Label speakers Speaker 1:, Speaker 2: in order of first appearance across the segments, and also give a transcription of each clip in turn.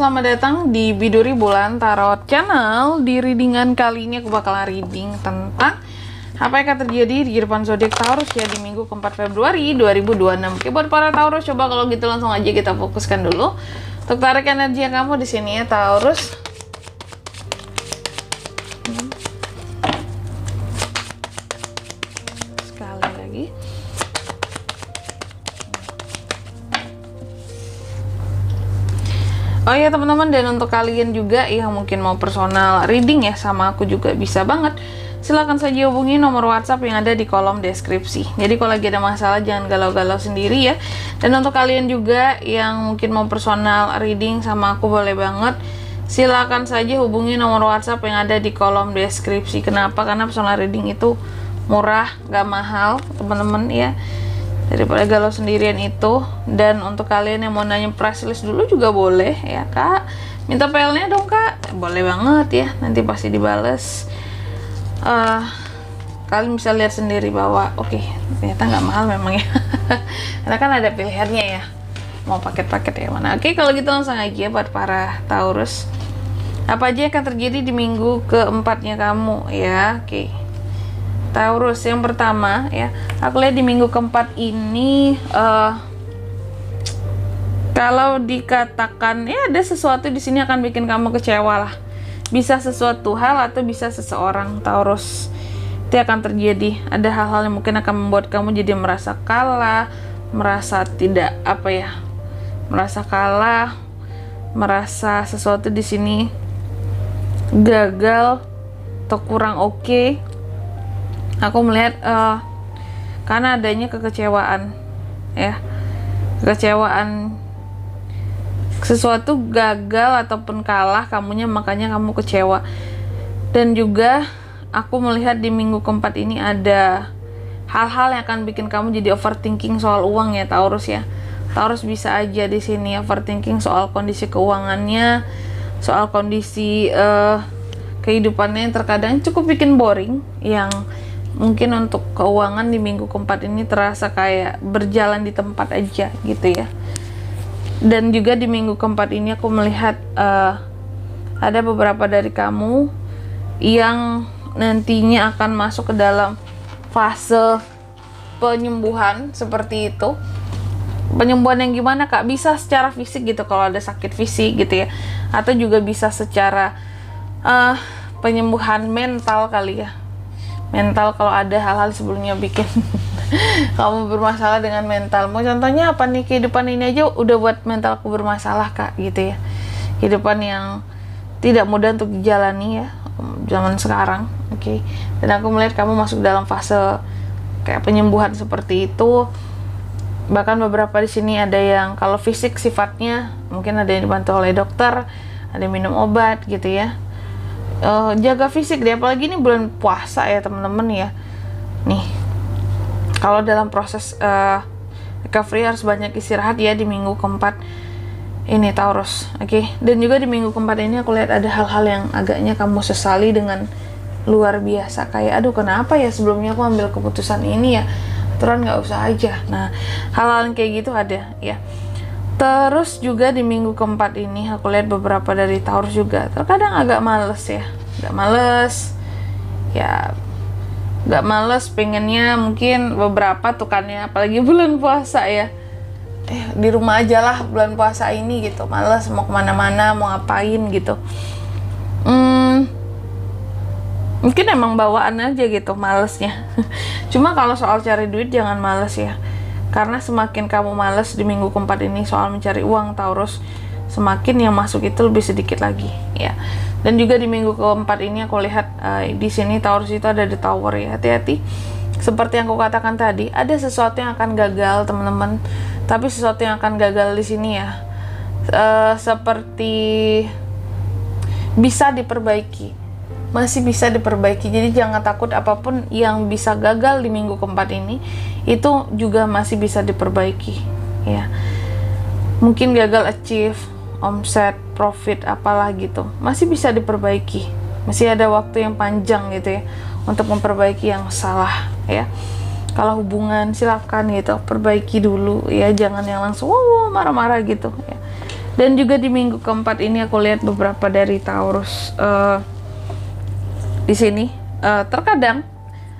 Speaker 1: selamat datang di Biduri Bulan Tarot Channel. Di readingan kali ini aku bakalan reading tentang apa yang akan terjadi di kehidupan zodiak Taurus ya di minggu keempat Februari 2026. Oke, buat para Taurus, coba kalau gitu langsung aja kita fokuskan dulu untuk tarik energi kamu di sini ya Taurus. Sekali lagi. Oh ya teman-teman, dan untuk kalian juga yang mungkin mau personal reading ya sama aku juga bisa banget. Silahkan saja hubungi nomor WhatsApp yang ada di kolom deskripsi. Jadi kalau lagi ada masalah jangan galau-galau sendiri ya. Dan untuk kalian juga yang mungkin mau personal reading sama aku boleh banget. Silahkan saja hubungi nomor WhatsApp yang ada di kolom deskripsi. Kenapa? Karena personal reading itu murah, gak mahal teman-teman ya. Daripada galau sendirian itu. Dan untuk kalian yang mau nanya price list dulu juga boleh ya kak, minta PL-nya dong kak, boleh banget ya, nanti pasti dibales. Kalian bisa lihat sendiri bahwa oke, ternyata nggak mahal memang ya. Karena kan ada pilihannya ya, mau paket-paket yang mana. Oke, kalau gitu langsung aja buat para Taurus, apa aja yang akan terjadi di minggu keempatnya kamu ya. Oke Taurus, yang pertama ya, aku lihat di minggu keempat ini kalau dikatakan ya ada sesuatu di sini akan bikin kamu kecewa lah. Bisa sesuatu hal atau bisa seseorang Taurus. Itu akan terjadi. Ada hal-hal yang mungkin akan membuat kamu jadi merasa kalah, merasa tidak apa ya, merasa kalah, merasa sesuatu di sini gagal atau kurang oke. Aku melihat karena adanya kekecewaan ya, kekecewaan, sesuatu gagal ataupun kalah kamunya, makanya kamu kecewa. Dan juga aku melihat di minggu keempat ini ada hal-hal yang akan bikin kamu jadi overthinking soal uang ya Taurus ya. Taurus bisa aja di sini overthinking soal kondisi keuangannya, soal kondisi kehidupannya yang terkadang cukup bikin boring, yang mungkin untuk keuangan di minggu keempat ini terasa kayak berjalan di tempat aja gitu ya. Dan juga di minggu keempat ini aku melihat ada beberapa dari kamu yang nantinya akan masuk ke dalam fase penyembuhan seperti itu. Penyembuhan yang gimana kak? Bisa secara fisik gitu kalau ada sakit fisik gitu ya, atau juga bisa secara penyembuhan mental kali ya. Mental kalau ada hal-hal sebelumnya bikin kamu bermasalah dengan mentalmu. Contohnya apa nih, kehidupan ini aja udah buat mentalku bermasalah kak gitu ya. Kehidupan yang tidak mudah untuk dijalani ya zaman sekarang. Oke. Dan aku melihat kamu masuk dalam fase kayak penyembuhan seperti itu. Bahkan beberapa di sini ada yang kalau fisik sifatnya mungkin ada yang dibantu oleh dokter, ada yang minum obat gitu ya. Jaga fisik deh, apalagi ini bulan puasa ya teman-teman ya. Nih, kalau dalam proses recovery harus banyak istirahat ya di minggu keempat ini Taurus. Oke. Dan juga di minggu keempat ini aku lihat ada hal-hal yang agaknya kamu sesali dengan luar biasa. Kayak aduh kenapa ya sebelumnya aku ambil keputusan ini ya, aturan nggak usah aja. Nah, hal-hal yang kayak gitu ada ya. Terus juga di minggu keempat ini aku lihat beberapa dari Taurus juga terkadang agak males ya, agak males ya, agak males, pengennya mungkin beberapa tuh kan ya, apalagi bulan puasa ya, di rumah aja lah bulan puasa ini gitu, males mau kemana-mana, mau ngapain gitu. Mungkin emang bawaan aja gitu malesnya. Cuma kalau soal cari duit jangan males ya. Karena semakin kamu males di minggu keempat ini soal mencari uang Taurus, semakin yang masuk itu lebih sedikit lagi ya. Dan juga di minggu keempat ini aku lihat di sini Taurus itu ada di Tower ya. Hati-hati. Seperti yang aku katakan tadi, ada sesuatu yang akan gagal teman-teman. Tapi sesuatu yang akan gagal di sini ya seperti bisa diperbaiki. Masih bisa diperbaiki, jadi jangan takut apapun yang bisa gagal di minggu keempat ini itu juga masih bisa diperbaiki ya. Mungkin gagal achieve omset, profit apalah gitu, masih bisa diperbaiki, masih ada waktu yang panjang gitu ya untuk memperbaiki yang salah ya. Kalau hubungan silakan gitu perbaiki dulu ya, jangan yang langsung marah-marah gitu ya. Dan juga di minggu keempat ini aku lihat beberapa dari Taurus di sini terkadang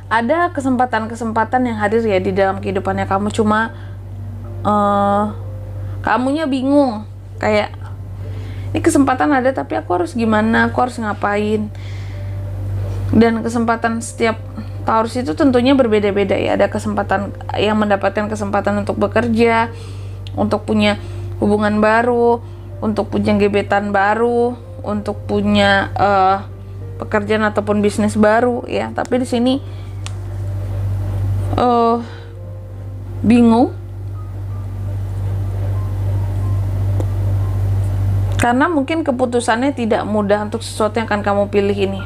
Speaker 1: ada kesempatan-kesempatan yang hadir ya di dalam kehidupannya kamu, cuma kamunya bingung, kayak ini kesempatan ada tapi aku harus gimana, aku harus ngapain. Dan kesempatan setiap Taurus itu tentunya berbeda-beda ya. Ada kesempatan yang mendapatkan kesempatan untuk bekerja, untuk punya hubungan baru, untuk punya gebetan baru, untuk punya pekerjaan ataupun bisnis baru ya. Tapi di sini bingung karena mungkin keputusannya tidak mudah untuk sesuatu yang akan kamu pilih ini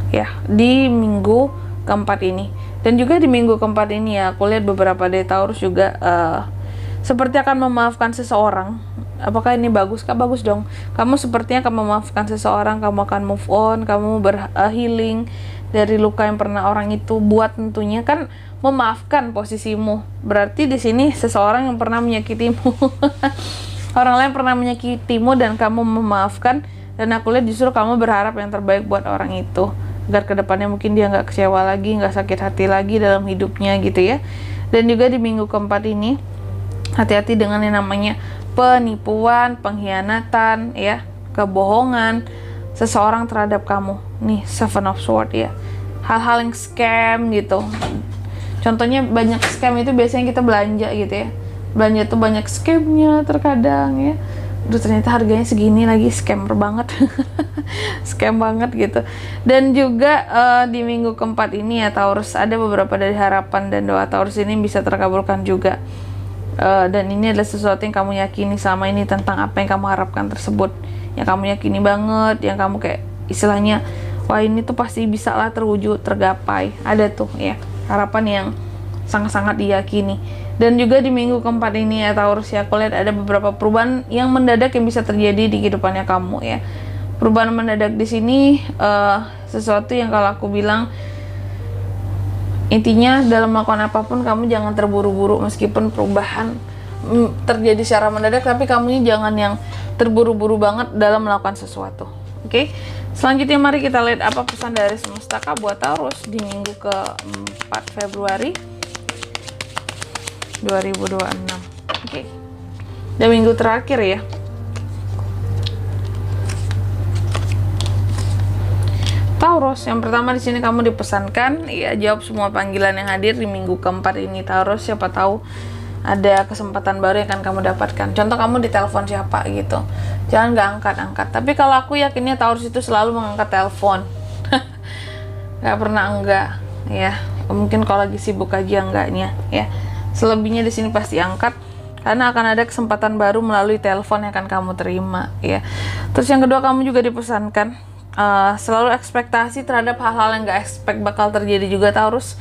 Speaker 1: ya di minggu keempat ini. Dan juga di minggu keempat ini ya aku lihat beberapa dari Taurus juga seperti akan memaafkan seseorang. Apakah ini bagus? Kak, bagus dong. Kamu sepertinya akan memaafkan seseorang, kamu akan move on, kamu healing dari luka yang pernah orang itu buat. Tentunya kan memaafkan posisimu. Berarti di sini seseorang yang pernah menyakitimu. Orang lain pernah menyakitimu dan kamu memaafkan. Dan aku lihat justru kamu berharap yang terbaik buat orang itu, agar kedepannya mungkin dia nggak kecewa lagi, nggak sakit hati lagi dalam hidupnya gitu ya. Dan juga di minggu keempat ini hati-hati dengan yang namanya penipuan, pengkhianatan ya, kebohongan seseorang terhadap kamu. Nih, Seven of Swords ya. Hal-hal yang scam gitu. Contohnya banyak scam itu biasanya kita belanja gitu ya. Belanja tuh banyak scamnya terkadang ya. Duh, ternyata harganya segini lagi, scammer banget. Scam banget gitu. Dan juga di minggu keempat ini ya Taurus, ada beberapa dari harapan dan doa Taurus ini bisa terkabulkan juga. Dan ini adalah sesuatu yang kamu yakini selama ini tentang apa yang kamu harapkan tersebut, yang kamu yakini banget, yang kamu kayak istilahnya wah ini tuh pasti bisa lah terwujud, tergapai. Ada tuh ya harapan yang sangat-sangat diyakini. Dan juga di minggu keempat ini ya Taurus ya aku lihat ada beberapa perubahan yang mendadak yang bisa terjadi di kehidupannya kamu ya. Perubahan mendadak di sini sesuatu yang kalau aku bilang intinya dalam melakukan apapun kamu jangan terburu-buru. Meskipun perubahan terjadi secara mendadak, tapi kamu jangan yang terburu-buru banget dalam melakukan sesuatu. Oke? Selanjutnya mari kita lihat apa pesan dari semesta Kak buat Taurus di minggu ke-4 Februari 2026. Oke. Dan minggu terakhir ya. Taurus, yang pertama di sini kamu dipesankan ya jawab semua panggilan yang hadir di minggu keempat ini Taurus. Siapa tahu ada kesempatan baru yang akan kamu dapatkan. Contoh kamu ditelepon siapa gitu, jangan nggak angkat-angkat. Tapi kalau aku yakinnya Taurus itu selalu mengangkat telepon. Nggak pernah enggak ya. Mungkin kalau lagi sibuk aja enggaknya ya. Selebihnya di sini pasti angkat karena akan ada kesempatan baru melalui telepon yang akan kamu terima ya. Terus yang kedua kamu juga dipesankan selalu ekspektasi terhadap hal-hal yang gak expect bakal terjadi juga Taurus.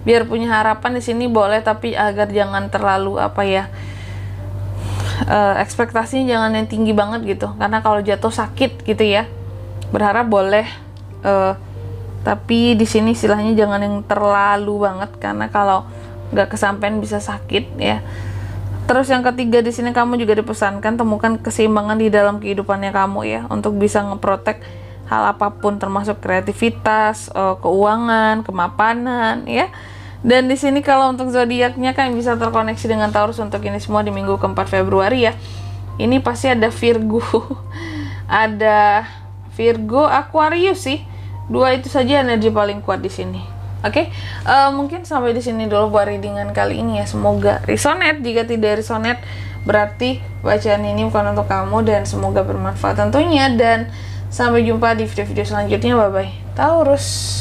Speaker 1: Biar punya harapan di sini boleh, tapi agar jangan terlalu apa ya, ekspektasinya jangan yang tinggi banget gitu, karena kalau jatuh sakit gitu ya. Berharap boleh, tapi di sini istilahnya jangan yang terlalu banget, karena kalau nggak kesampaian bisa sakit ya. Terus yang ketiga di sini kamu juga dipesankan temukan keseimbangan di dalam kehidupannya kamu ya, untuk bisa ngeprotek hal apapun termasuk kreativitas, keuangan, kemapanan ya. Dan di sini kalau untuk zodiaknya kan bisa terkoneksi dengan Taurus untuk ini semua di minggu keempat Februari ya. Ini pasti ada Virgo. Ada Virgo, Aquarius sih. Dua itu saja energi paling kuat di sini. Oke, mungkin sampai di sini dulu buat readingan kali ini ya. Semoga resonate. Jika tidak resonate, berarti bacaan ini bukan untuk kamu, dan semoga bermanfaat tentunya. Dan sampai jumpa di video-video selanjutnya. Bye-bye. Taurus.